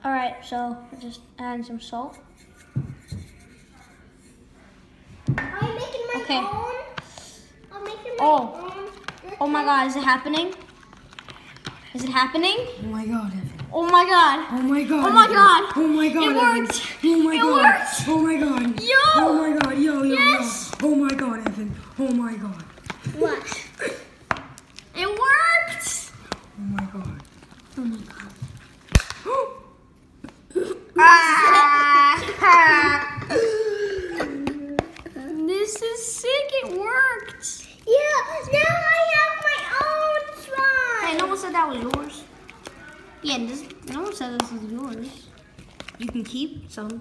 All right, so we're just adding some salt. I'm making my Okay. own. I'm making my own. Oh my God, is it happening? Is it happening? Oh my God, Evan. Oh my God. Oh my God. Oh my God. Oh my God. It Evan. worked. Oh my It God. worked. Oh my God. Yo. Oh my God. Yo. Yes. Yo. Oh my God, Evan. Oh my God. What? It worked. Oh my God. Oh my God. This is sick. It worked. Yeah, now I have my own slime. Hey, no one said that was yours. Yeah, no one said this was yours. You can keep some.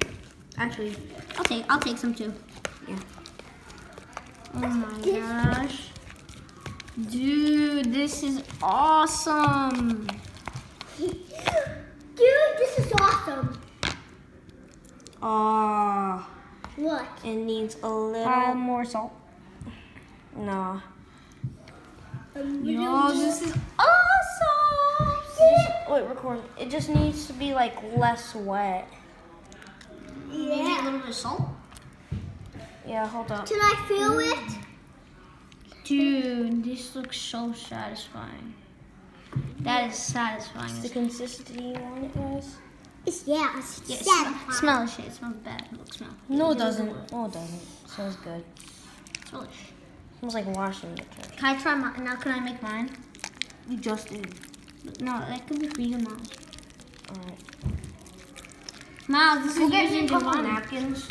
Actually, I'll take some too. Yeah. Oh my gosh. Dude, this is awesome. Dude, this is awesome. What? It needs a little more salt. No. Yo, this is awesome. Wait, record. It just needs to be like less wet. Maybe a little bit of salt. Yeah, hold up. Can I feel it? Dude, this looks so satisfying. That is satisfying. It's the consistency you want it, guys? It's Yes. satisfying. Smell the shit. It smells bad. Look, smell. No, it doesn't. No, it doesn't. It smells good. Smell it. It smells like washing detergent. Can I try mine? Now, can I make mine? You just did. No, that could be for you, Miles. Alright. Miles, this Go is get me using a couple Giovanni. napkins.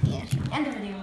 Yeah, sure. End the video.